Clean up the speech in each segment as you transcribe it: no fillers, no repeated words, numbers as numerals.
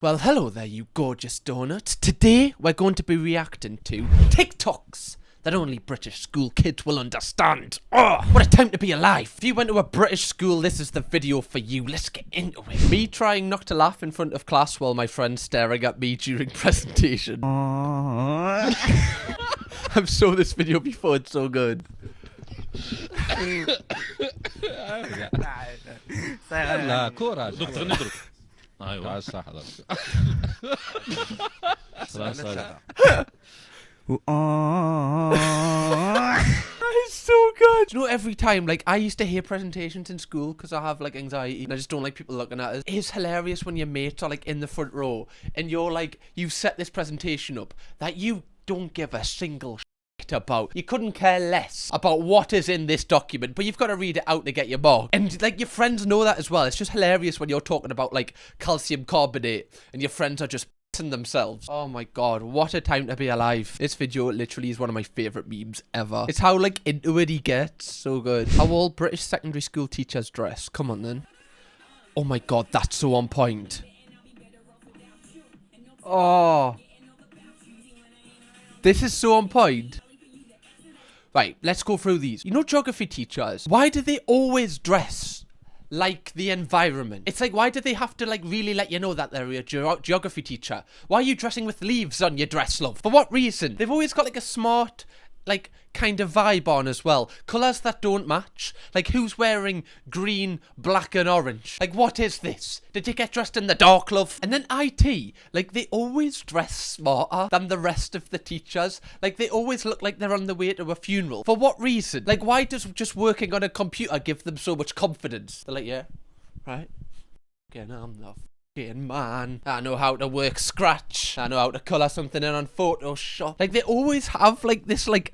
Well, hello there, you gorgeous donut. Today, we're going to be reacting to TikToks that only British school kids will understand. Oh, what a time to be alive. If you went to a British school, this is the video for you. Let's get into it. Me trying not to laugh in front of class while my friend's staring at me during presentation. I've saw this video before, it's so good. لا كورة دكتور نضرب ايوه صح It's so good. You know, every time, like, I used to hear presentations in school because I have, like, anxiety and I just don't like people looking at us. It's hilarious when your mates are, like, in the front row and you're, like, you've set this presentation up that you don't give a single shit about. You couldn't care less about what is in this document, but you've got to read it out to get your mark. And, like, your friends know that as well. It's just hilarious when you're talking about, like, calcium carbonate and your friends are just themselves. Oh my god, what a time to be alive. This video literally is one of my favourite memes ever. It's how, like, into it he gets. So good. How all British secondary school teachers dress. Come on then. Oh my god, that's so on point. Oh, this is so on point. Right, let's go through these. You know, geography teachers, why do they always dress like the environment? It's like, why do they have to, like, really let you know that they're a geography teacher? Why are you dressing with leaves on your dress, love? For what reason? They've always got, like, a smart, like, kind of vibe on as well. Colours that don't match. Like, who's wearing green, black and orange? Like, what is this? Did you get dressed in the dark, love? And then IT, like, they always dress smarter than the rest of the teachers. Like, they always look like they're on the way to a funeral. For what reason? Like, why does just working on a computer give them so much confidence? They're like, yeah, right. Again, I'm the fucking man. I know how to work Scratch. I know how to colour something in on Photoshop. Like, they always have, like, this, like,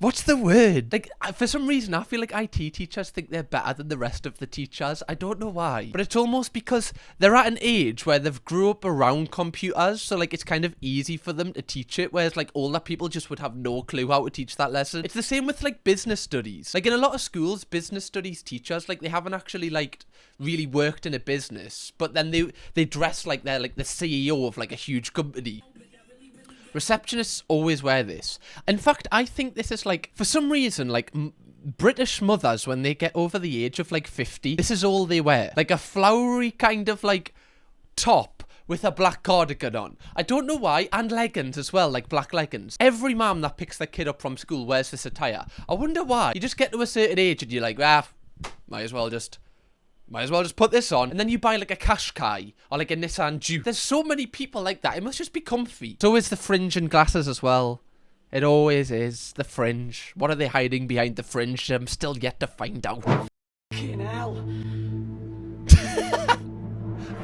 what's the word? Like, for some reason, I feel like IT teachers think they're better than the rest of the teachers. I don't know why. But it's almost because they're at an age where they've grew up around computers, so, like, it's kind of easy for them to teach it, whereas, like, older people just would have no clue how to teach that lesson. It's the same with, like, business studies. Like, in a lot of schools, business studies teachers, like, they haven't actually, like, really worked in a business, but then they dress like they're, like, the CEO of, like, a huge company. Receptionists always wear this. In fact, I think this is, like, for some reason, like, British mothers, when they get over the age of, like, 50, this is all they wear. Like, a flowery kind of, like, top with a black cardigan on. I don't know why. And leggings as well, like black leggings. Every mum that picks their kid up from school wears this attire. I wonder why. You just get to a certain age and you're like, might as well just put this on. And then you buy, like, a Qashqai or, like, a Nissan Juke. There's so many people like that. It must just be comfy. So is the fringe and glasses as well. It always is. The fringe. What are they hiding behind the fringe? I'm still yet to find out. Fucking hell.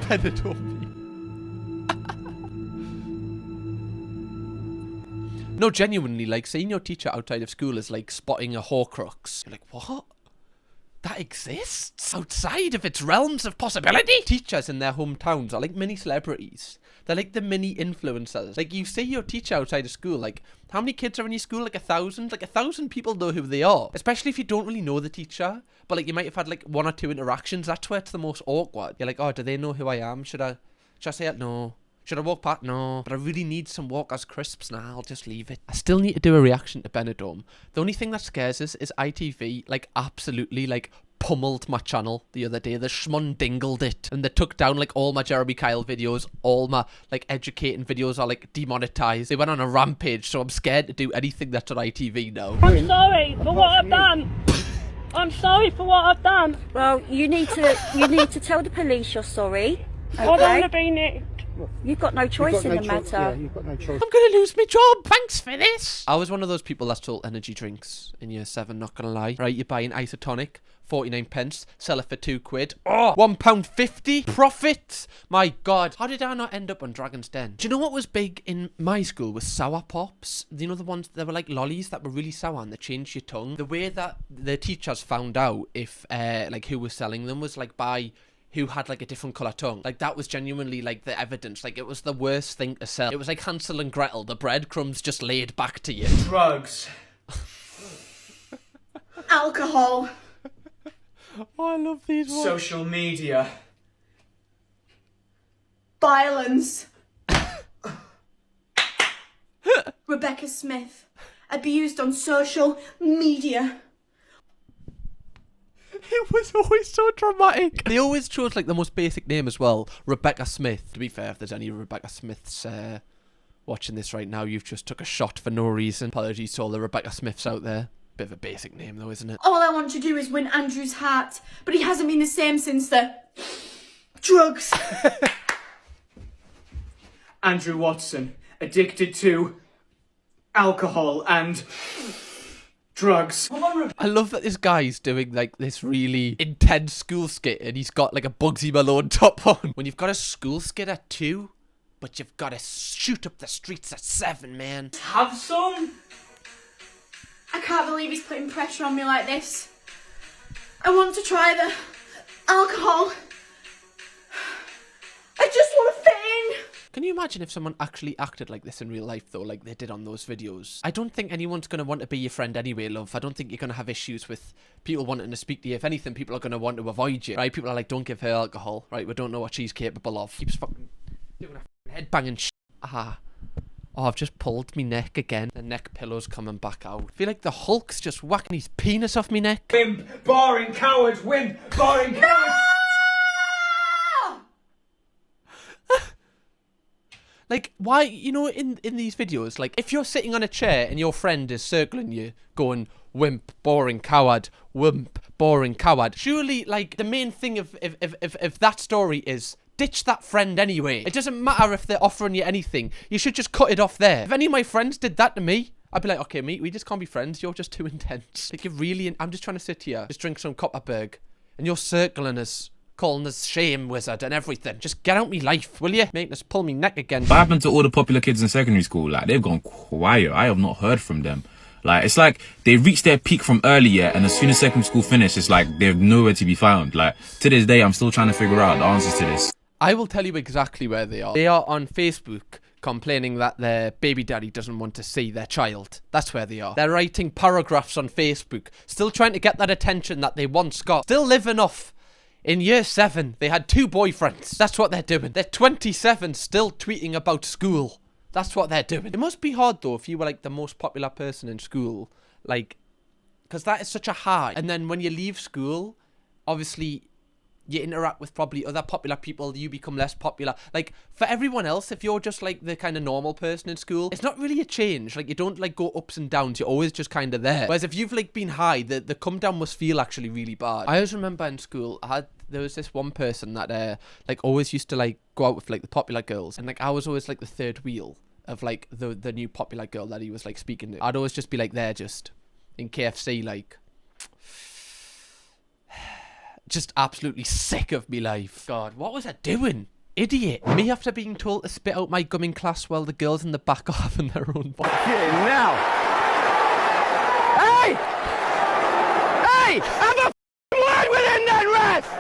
Benidorm. No, genuinely, like, seeing your teacher outside of school is like spotting a Horcrux. You're like, what? That exists outside of its realms of possibility. Teachers in their hometowns are like mini celebrities. They're like the mini influencers. Like, you see your teacher outside of school, like, how many kids are in your school? Like 1,000? Like 1,000 people know who they are. Especially if you don't really know the teacher, but, like, you might have had, like, 1 or 2 interactions. That's where it's the most awkward. You're like, oh, do they know who I am? Should I say it? No. Should I walk past? No. But I really need some Walker's crisps now. I'll just leave it. I still need to do a reaction to Benidorm. The only thing that scares us is ITV, like, absolutely, like, pummeled my channel the other day. They schmundingled it. And they took down, like, all my Jeremy Kyle videos. All my, like, educating videos are, like, demonetized. They went on a rampage, so I'm scared to do anything that's on ITV now. I'm sorry for what I've done. I'm sorry for what I've done. Well, you need to tell the police you're sorry. Okay? I don't want to be nicked. You've got no choice in the matter. Yeah, you've got no choice. I'm gonna lose my job. Thanks for this. I was one of those people that sold energy drinks in year 7, not gonna lie. Right, you buy an isotonic, 49 pence, sell it for £2. Oh, £1.50 profit. My god, how did I not end up on Dragon's Den? Do you know what was big in my school was sour pops? You know, the ones that were like lollies that were really sour and they changed your tongue. The way that the teachers found out if like who was selling them was like by who had, like, a different colour tongue. Like, that was genuinely, like, the evidence. Like, it was the worst thing to sell. It was like Hansel and Gretel, the breadcrumbs just laid back to you. Drugs. Alcohol. Oh, I love these ones. Social media. violence. Rebecca Smith, abused on social media. It was always so dramatic. They always chose like the most basic name as well. Rebecca Smith. To be fair, if there's any Rebecca Smiths watching this right now, you've just took a shot for no reason. Apologies to all the Rebecca Smiths out there. Bit of a basic name though, isn't it? All I want to do is win Andrew's heart, but he hasn't been the same since the drugs. Andrew Watson, addicted to alcohol and drugs. I love that this guy's doing like this really intense school skit and he's got like a Bugsy Malone top on. When you've got a school skit at 2, but you've got to shoot up the streets at 7, man. Have some? I can't believe he's putting pressure on me like this. I want to try the alcohol. I just want to fit in. Can you imagine if someone actually acted like this in real life though, like they did on those videos? I don't think anyone's going to want to be your friend anyway, love. I don't think you're going to have issues with people wanting to speak to you. If anything, people are going to want to avoid you, right? People are like, don't give her alcohol, right? We don't know what she's capable of. Keeps fucking doing a head banging shit. Ah. Oh, I've just pulled me neck again. The neck pillow's coming back out. I feel like the Hulk's just whacking his penis off me neck. Wimp, boring cowards, wimp, boring cowards. Like, why, you know, in these videos, like, if you're sitting on a chair and your friend is circling you, going, wimp, boring coward, wimp, boring coward, surely, like, the main thing of that story is ditch that friend anyway. It doesn't matter if they're offering you anything. You should just cut it off there. If any of my friends did that to me, I'd be like, okay, mate, we just can't be friends. You're just too intense. Like, you're really... I'm just trying to sit here, just drink some Copperberg, and you're circling us, calling us shame wizard and everything. Just get out me life, will you? Making us pull me neck again. What happened to all the popular kids in secondary school? Like, they've gone quiet. I have not heard from them. Like, it's like they reached their peak from earlier, and as soon as secondary school finished, it's like they're nowhere to be found. Like, to this day, I'm still trying to figure out the answers to this. I will tell you exactly where they are. They are on Facebook complaining that their baby daddy doesn't want to see their child. That's where they are. They're writing paragraphs on Facebook, still trying to get that attention that they once got. Still living off. In year 7, they had 2 boyfriends. That's what they're doing. They're 27, still tweeting about school. That's what they're doing. It must be hard though if you were like the most popular person in school. Like, because that is such a high. And then when you leave school, obviously... you interact with probably other popular people, you become less popular. Like, for everyone else, if you're just, like, the kind of normal person in school, it's not really a change. Like, you don't, like, go ups and downs. You're always just kind of there. Whereas if you've, like, been high, the come down must feel actually really bad. I always remember in school, there was this one person that, like, always used to, like, go out with, like, the popular girls. And, like, I was always, like, the third wheel of, like, the new popular girl that he was, like, speaking to. I'd always just be, like, there just in KFC, like... just absolutely sick of me life. God, what was I doing? Idiot. Me after being told to spit out my gum in class while the girls in the back are having their own body. Now. Hey! Hey! Have a word within that rest!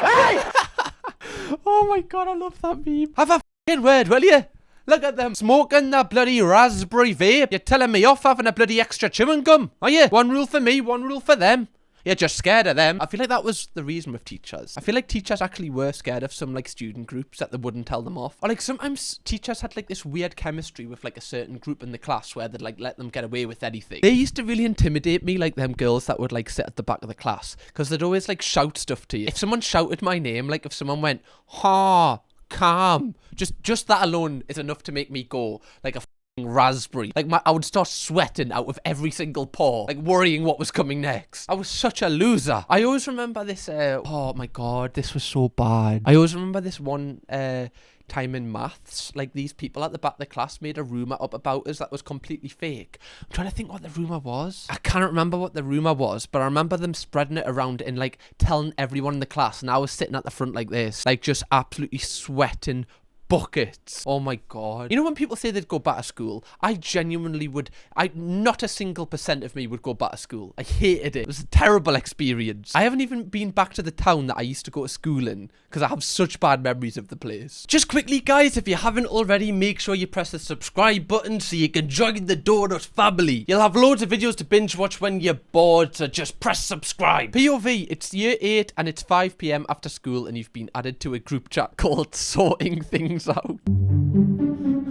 Hey! Oh my god, I love that meme. Have a f***ing word, will you? Look at them smoking their bloody raspberry vape. You're telling me off having a bloody extra chewing gum, are you? One rule for me, one rule for them. You're just scared of them. I feel like that was the reason with teachers. I feel like teachers actually were scared of some, like, student groups that they wouldn't tell them off. Or, like, sometimes teachers had, like, this weird chemistry with, like, a certain group in the class where they'd, like, let them get away with anything. They used to really intimidate me, like, them girls that would, like, sit at the back of the class. Because they'd always, like, shout stuff to you. If someone shouted my name, like, if someone went, ha, calm, just that alone is enough to make me go, like, a raspberry. Like, I would start sweating out of every single pore, like worrying what was coming next. I was such a loser. I always remember this, oh my god, this was so bad. I always remember this one time in maths, like, these people at the back of the class made a rumour up about us that was completely fake. I'm trying to think what the rumour was. I can't remember what the rumour was, but I remember them spreading it around and, like, telling everyone in the class, and I was sitting at the front like this, like, just absolutely sweating buckets. Oh my god. You know when people say they'd go back to school, I genuinely would. Not a single % of me would go back to school. I hated it. It was a terrible experience. I haven't even been back to the town that I used to go to school in because I have such bad memories of the place. Just quickly, guys, if you haven't already, make sure you press the subscribe button so you can join the Donut family. You'll have loads of videos to binge watch when you're bored, so just press subscribe. POV, it's year 8 and it's 5 PM after school and you've been added to a group chat called Sorting Things Out.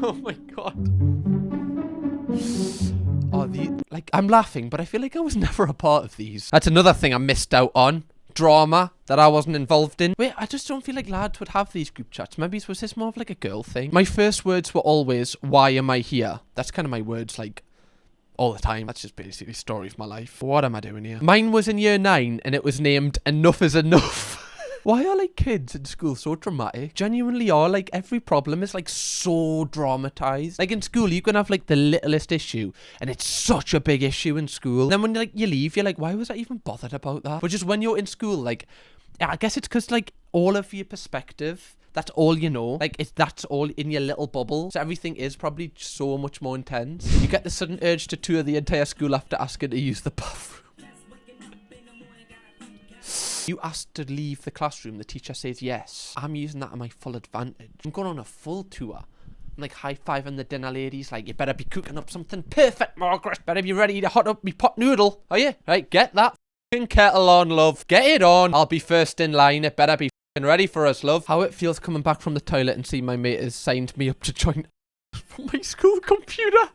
Oh my god. Oh, I'm laughing, but I feel like I was never a part of these. That's another thing I missed out on. Drama that I wasn't involved in. Wait, I just don't feel like lads would have these group chats. Maybe was this more of like a girl thing? My first words were always, why am I here? That's kind of my words, like, all the time. That's just basically the story of my life. What am I doing here? Mine was in year 9 and it was named Enough is Enough. Why are like kids in school so dramatic? Genuinely are, like every problem is like so dramatized. Like in school you can have like the littlest issue and it's such a big issue in school. And then when like you leave you're like, why was I even bothered about that? But just when you're in school, like I guess it's because like all of your perspective, that's all you know. Like that's all in your little bubble. So everything is probably so much more intense. You get the sudden urge to tour the entire school after asking to use the bathroom. You asked to leave the classroom, the teacher says yes. I'm using that to my full advantage. I'm going on a full tour. I'm like high-fiving the dinner ladies, like, you better be cooking up something perfect, Margaret. Better be ready to hot up me pot noodle. Are you? Right, get that f***ing kettle on, love. Get it on. I'll be first in line. It better be f***ing ready for us, love. How it feels coming back from the toilet and see my mate has signed me up to join from my school computer.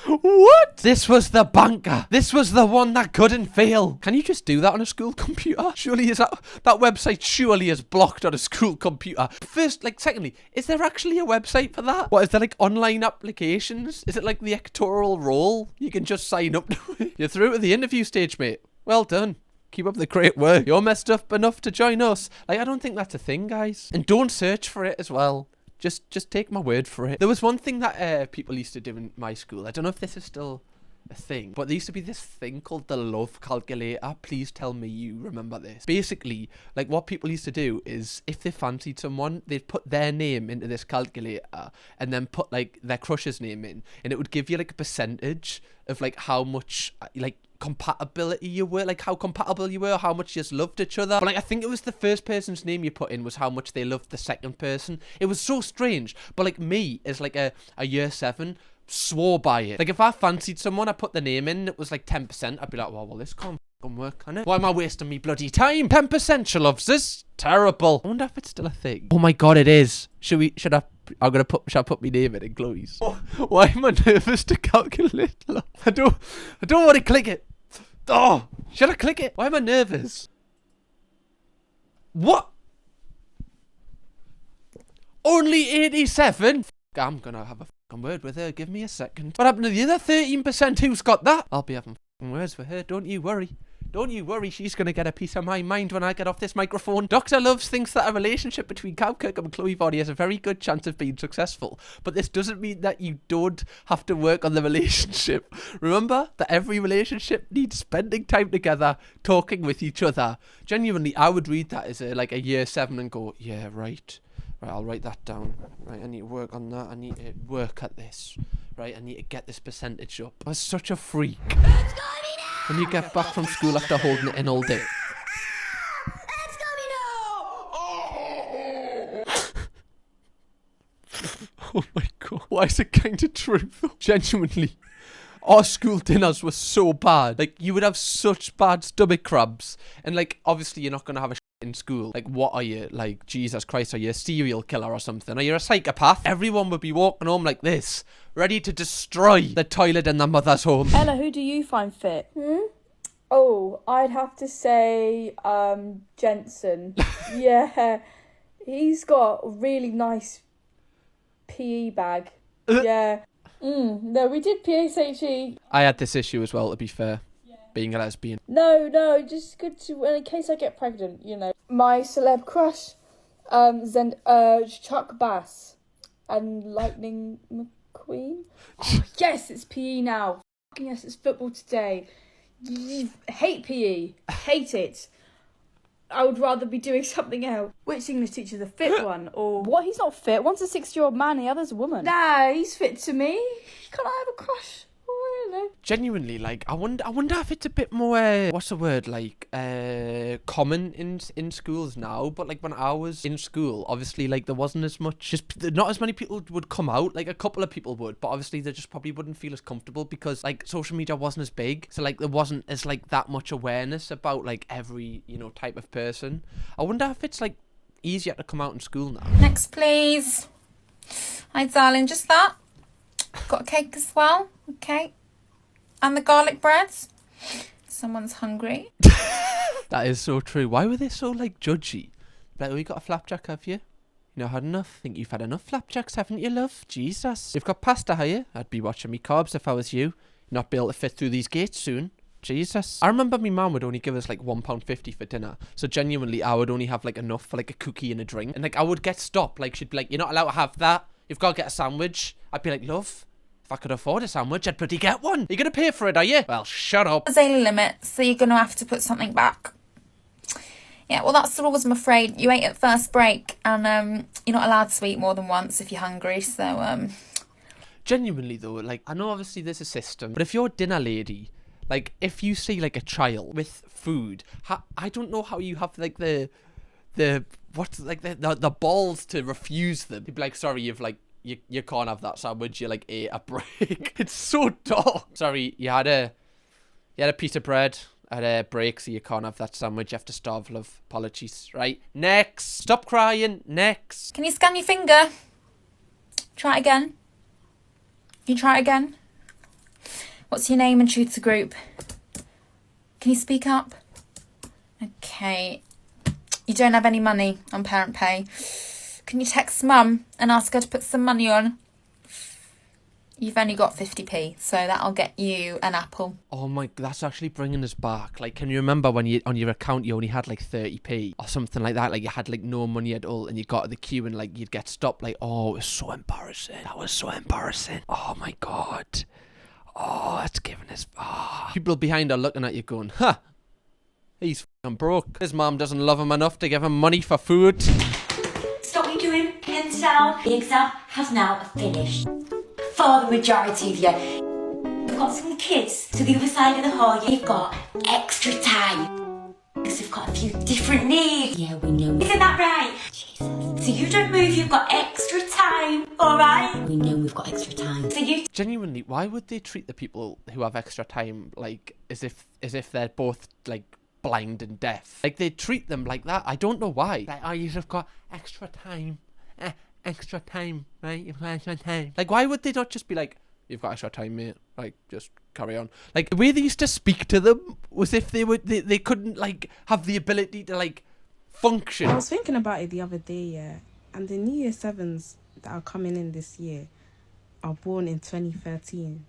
What? This was the banker. This was the one that couldn't fail. Can you just do that on a school computer? Surely is that website surely is blocked on a school computer. First, like, secondly, is there actually a website for that? What, is there like online applications? Is it like the electoral roll? You can just sign up to it. You're through to the interview stage, mate. Well done. Keep up the great work. You're messed up enough to join us. Like, I don't think that's a thing, guys. And don't search for it as well. Just take my word for it. There was one thing that people used to do in my school. I don't know if this is still a thing, but there used to be this thing called the love calculator. Please tell me you remember this. Basically, like what people used to do is if they fancied someone, they'd put their name into this calculator and then put like their crush's name in, and it would give you like a percentage of like how much like compatibility you were, like how compatible you were, how much you just loved each other. But like I think it was the first person's name you put in was how much they loved the second person. It was so strange. But like me as like a year 7 swore by it. Like if I fancied someone, I put the name in, it was like 10%, I'd be like, well this can't work, can it? Why am I wasting me bloody time? 10% she loves this. Terrible. I wonder if it's still a thing. Oh my god, it is. Should I put my name in it, Chloe's? Oh, why am I nervous to calculate love? I don't want to click it. Oh, should I click it? Why am I nervous? What? Only 87? I'm gonna have a fucking word with her. Give me a second. What happened to the other 13% who's got that? I'll be having fucking words with her. Don't you worry. Don't you worry, she's going to get a piece of my mind when I get off this microphone. Dr. Loves thinks that a relationship between Kirkham and Chloe Vardy has a very good chance of being successful. But this doesn't mean that you don't have to work on the relationship. Remember that every relationship needs spending time together, talking with each other. Genuinely, I would read that as like a year 7 and go, yeah, right. Right, I'll write that down. Right, I need to work on that. I need to work at this. Right, I need to get this percentage up. I was such a freak. When you get back from school after holding it in all day. Oh my god. Why is it kind of true though? Genuinely. Our school dinners were so bad. Like, you would have such bad stomach cramps. And like, obviously you're not going to have a in school. Like, what are you? Like, Jesus Christ, are you a serial killer or something? Are you a psychopath? Everyone would be walking home like this, ready to destroy the toilet in their mother's home. Ella, who do you find fit? Oh, I'd have to say Jensen. Yeah, he's got a really nice PE bag. Yeah. No, we did PSHE. I had this issue as well, to be fair. Being a lesbian. No, just good to, in case I get pregnant, you know. My celeb crush, Chuck Bass and Lightning McQueen. Oh, yes, it's PE now. Fucking yes, it's football today. Hate PE. Hate it. I would rather be doing something else. Which English teacher, the fit one, or what? He's not fit. One's a 60-year-old man, the other's a woman. Nah, he's fit to me. Can't I have a crush? Oh, I don't know. Genuinely, like, I wonder if it's a bit more, what's the word, like, common in schools now. But like when I was in school, obviously, like, there wasn't as much, just not as many people would come out. Like, a couple of people would, but obviously they just probably wouldn't feel as comfortable because like social media wasn't as big. So like there wasn't as like that much awareness about like every, you know, type of person. I wonder if it's like easier to come out in school now. Next, please. Hi, darling. Just that. Got a cake as well. Okay. And the garlic breads. Someone's hungry. That is so true. Why were they so like judgy? Like, oh, you got a flapjack, have you? You not had enough? Think you've had enough flapjacks, haven't you, love? Jesus. You've got pasta, have you? I'd be watching me carbs if I was you. Not be able to fit through these gates soon. Jesus. I remember my mum would only give us like £1.50 for dinner. So genuinely, I would only have like enough for like a cookie and a drink. And like I would get stopped. Like she'd be like, you're not allowed to have that. You've got to get a sandwich. I'd be like, love, if I could afford a sandwich, I'd bloody get one. You're going to pay for it, are you? Well, shut up. There's a limit, so you're going to have to put something back. Yeah, well, that's the rules, I'm afraid. You ate at first break, and you're not allowed to eat more than once if you're hungry, so... Genuinely, though, like, I know obviously there's a system, but if you're a dinner lady, like, if you see, like, a child with food, I don't know how you have, like, the balls to refuse them. You'd be like, sorry, you've, like, you can't have that sandwich, you, like, ate a break. It's so dumb. Sorry, you had a piece of bread at a break, so you can't have that sandwich. You have to starve, love. Apologies. Right, next. Stop crying. Next. Can you scan your finger? Try it again. Can you try it again? What's your name and tutor group? Can you speak up? Okay. You don't have any money on parent pay. Can you text mum and ask her to put some money on? You've only got 50p, so that'll get you an apple. Oh my, that's actually bringing us back. Like, can you remember when you on your account you only had like 30p or something like that? Like you had like no money at all, and you got to the queue and like you'd get stopped. Like, oh, it was so embarrassing. That was so embarrassing. Oh my god. Oh, it's giving us. Oh. People behind are looking at you going, huh? He's f***ing broke. His mom doesn't love him enough to give him money for food. Stop what you're doing, hands down. The exam has now finished. For the majority of you. We've got some kids to the other side of the hall. You've got extra time. Because they've got a few different needs. Yeah, we know. Isn't that right? Jesus. So you don't move, you've got extra time, alright? We know we've got extra time. So you... Genuinely, why would they treat the people who have extra time like as if they're both like blind and deaf? Like they treat them like that. I don't know why. Like, oh, you've got extra time. Extra time, right? You've got extra time. Like, why would they not just be like, you've got extra time, mate? Like, just carry on. Like, the way they used to speak to them was if they couldn't, like, have the ability to, like, function. I was thinking about it the other day, yeah. And the New Year 7s that are coming in this year are born in 2013.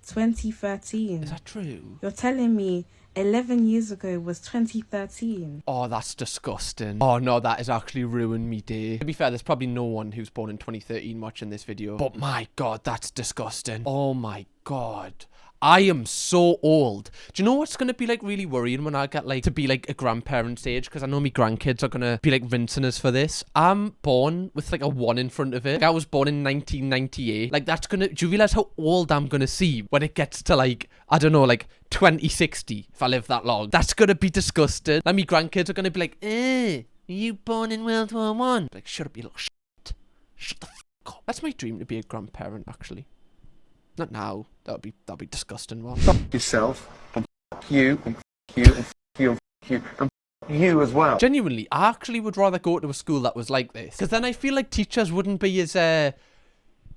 2013. Is that true? You're telling me 11 years ago was 2013. Oh, that's disgusting. Oh no, that has actually ruined me day. To be fair, there's probably no one who's born in 2013 watching this video. But my god, that's disgusting. Oh my god. I am so old. Do you know what's going to be like really worrying when I get like to be like a grandparent's age? Because I know my grandkids are going to be like rinsing us for this. I'm born with like a 1 in front of it. Like, I was born in 1998. Like that's going to... Do you realise how old I'm going to see when it gets to like, I don't know, like 2060 if I live that long? That's going to be disgusting. Like my grandkids are going to be like, are you born in World War One? Like, shut up, you little shit. Shut the fuck up. That's my dream, to be a grandparent, actually. Not now. That'd be disgusting. What? Fuck yourself, and fuck you, and fuck you, and fuck you, and fuck you, and fuck you as well. Genuinely, I actually would rather go to a school that was like this. Because then I feel like teachers wouldn't be as... Do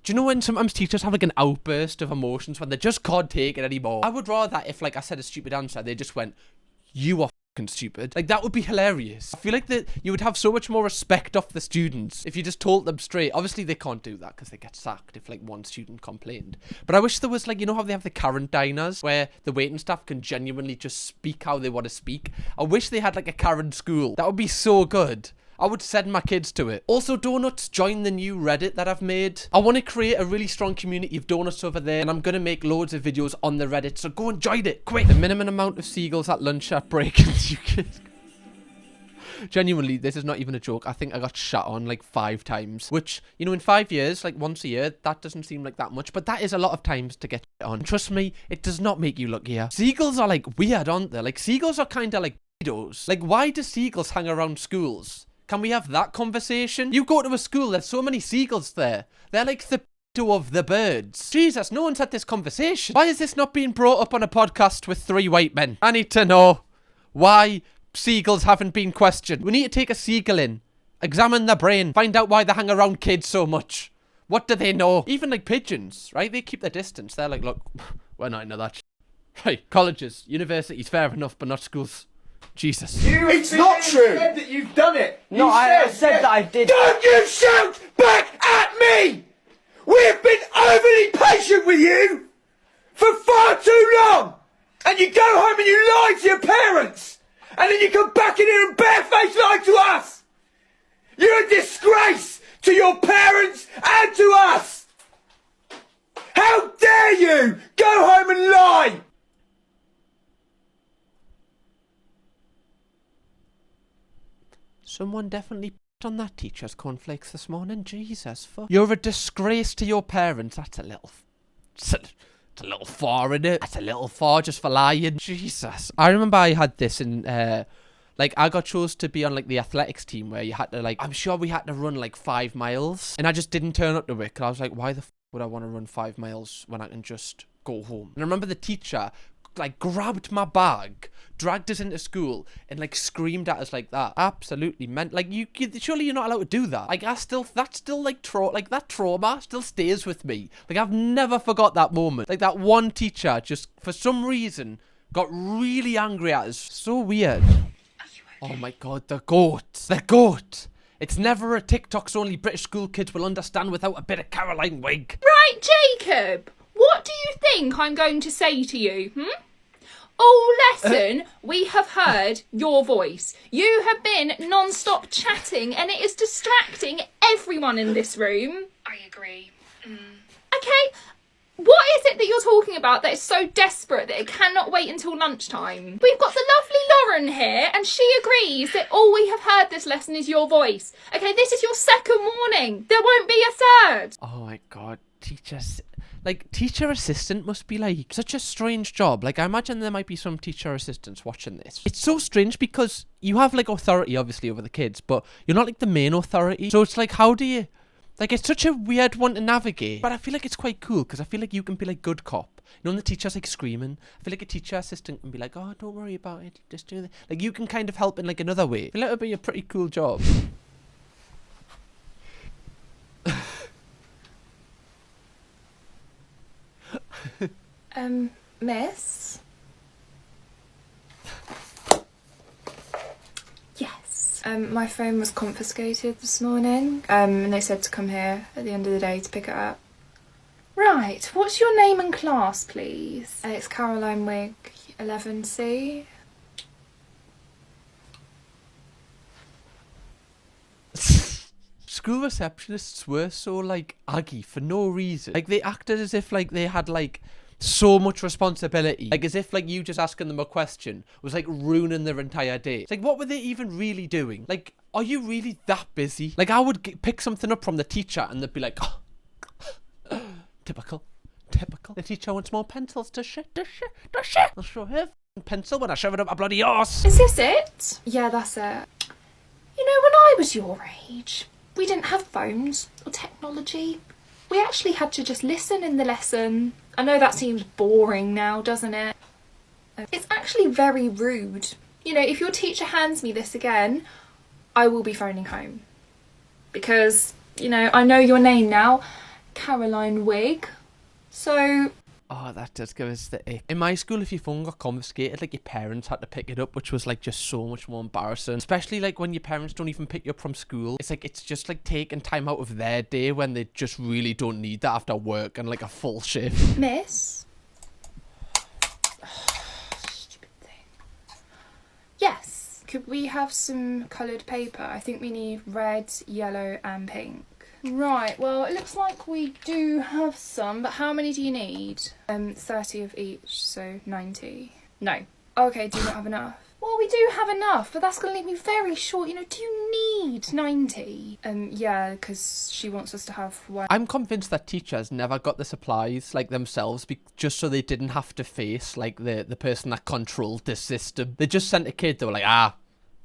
you know when sometimes teachers have like an outburst of emotions when they just can't take it anymore? I would rather that if like I said a stupid answer, they just went, you are fucking stupid. Like that would be hilarious. I feel like that you would have so much more respect of the students if you just told them straight. Obviously they can't do that because they get sacked if like one student complained. But I wish there was like, you know how they have the Karen diners where the waiting staff can genuinely just speak how they want to speak? I wish they had like a Karen school. That would be so good. I would send my kids to it. Also, donuts, join the new Reddit that I've made. I want to create a really strong community of donuts over there, and I'm going to make loads of videos on the Reddit, so go and join it, quick. The minimum amount of seagulls at lunch at break in the UK. Genuinely, this is not even a joke. I think I got shot on like 5 times, which, you know, in 5 years, like once a year, that doesn't seem like that much, but that is a lot of times to get shit on. And trust me, it does not make you look here. Seagulls are like weird, aren't they? Like seagulls are kind of like pedos. Like, why do seagulls hang around schools? Can we have that conversation? You go to a school, there's so many seagulls there. They're like the pedo of the birds. Jesus, no one's had this conversation. Why is this not being brought up on a podcast with 3 white men? I need to know why seagulls haven't been questioned. We need to take a seagull in, examine their brain, find out why they hang around kids so much. What do they know? Even like pigeons, right? They keep their distance. They're like, look, we're not into that shit. Right, colleges, universities, fair enough, but not schools. Jesus. It's not true! You said that you've done it! No, I said that I did. Don't you shout back at me! We've been overly patient with you for far too long! And you go home and you lie to your parents! And then you come back in here and barefaced lie to us! You're a disgrace to your parents and to us! How dare you go home and lie! Someone definitely put on that teacher's cornflakes this morning. Jesus, fuck. You're a disgrace to your parents. That's a little... It's a little far, innit? That's a little far just for lying. Jesus. I remember I had this in... like, I got chose to be on, like, the athletics team where you had to, like... I'm sure we had to run, like, 5 miles. And I just didn't turn up to it. Because I was like, why the f*** would I want to run 5 miles when I can just go home? And I remember the teacher... like grabbed my bag, dragged us into school, and like screamed at us like that. Absolutely meant like you surely you're not allowed to do that. Like that's still like that trauma still stays with me. Like I've never forgot that moment. Like that one teacher just for some reason got really angry at us. So weird. Oh my god, the goat. It's never a TikToks only British school kids will understand without a bit of Caroline Wig. Right, Jacob. What do you think I'm going to say to you, All lesson, we have heard your voice. You have been non-stop chatting and it is distracting everyone in this room. I agree. Okay, what is it that you're talking about that is so desperate that it cannot wait until lunchtime? We've got the lovely Lauren here and she agrees that all we have heard this lesson is your voice. Okay, this is your 2nd warning. There won't be a 3rd. Oh my god, teacher assistant must be like such a strange job. Like I imagine there might be some teacher assistants watching this. It's so strange because you have like authority obviously over the kids, but you're not like the main authority. So it's like, how do you, like it's such a weird one to navigate. But I feel like it's quite cool because I feel like you can be like good cop. You know when the teacher's like screaming, I feel like a teacher assistant can be like, oh, don't worry about it, just do that. Like you can kind of help in like another way. I feel like it would be a pretty cool job. Miss? Yes. My phone was confiscated this morning, and they said to come here at the end of the day to pick it up. Right, what's your name and class, please? It's Caroline Wig, 11C. School receptionists were so like aggy for no reason. Like they acted as if like they had like so much responsibility. Like as if like you just asking them a question was like ruining their entire day. It's like what were they even really doing? Like are you really that busy? Like I would pick something up from the teacher and they'd be like, oh, typical. The teacher wants more pencils. Does she? I'll show her pencil when I shove it up my bloody arse. Is this it? Yeah, that's it. You know, when I was your age, we didn't have phones or technology. We actually had to just listen in the lesson. I know that seems boring now, doesn't it? It's actually very rude. You know, if your teacher hands me this again, I will be phoning home. Because, you know, I know your name now, Caroline Wig. So... Oh, that does give us the ick. In my school, if your phone got confiscated, like your parents had to pick it up, which was like just so much more embarrassing. Especially like when your parents don't even pick you up from school. It's like, it's just like taking time out of their day when they just really don't need that after work and like a full shift. Miss? Stupid thing. Yes. Could we have some coloured paper? I think we need red, yellow and pink. Right, well, it looks like we do have some, but how many do you need? 30 of each, so 90. No. Okay, do you not have enough? Well, we do have enough, but that's going to leave me very short. You know, do you need 90? Yeah, because she wants us to have one. I'm convinced that teachers never got the supplies like themselves just so they didn't have to face like the person that controlled the system. They just sent a kid, they were like,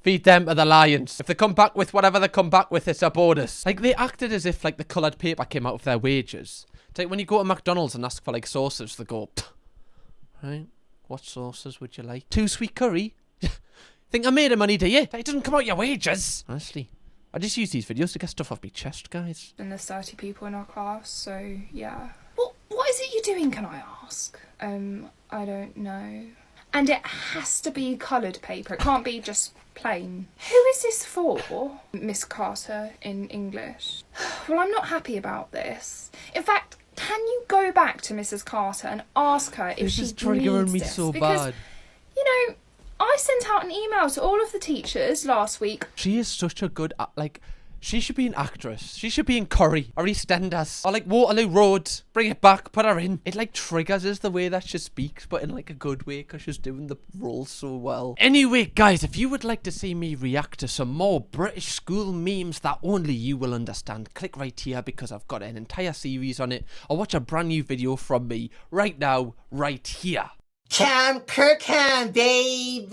feed them to the lions. If they come back with whatever they come back with, it's a bonus. Like, they acted as if like the coloured paper came out of their wages. It's like when you go to McDonald's and ask for like sauces, they go, right, what sauces would you like? 2 sweet curry? Think I made a money, do you? It doesn't come out your wages. Honestly, I just use these videos to get stuff off my chest, guys. And there's 30 people in our class, so yeah. What is it you're doing, can I ask? I don't know. And it has to be coloured paper. It can't be just plain. Who is this for? Miss Carter in English. Well, I'm not happy about this. In fact, can you go back to Mrs. Carter and ask her if she needs this? This is triggering me so bad. You know, I sent out an email to all of the teachers last week. She is such a good, like, she should be an actress. She should be in Curry or EastEnders or like Waterloo Road. Bring it back, put her in. It like triggers us the way that she speaks, but in like a good way because she's doing the role so well. Anyway, guys, if you would like to see me react to some more British school memes that only you will understand, click right here because I've got an entire series on it. Or watch a brand new video from me right now, right here. Kirkham, baby!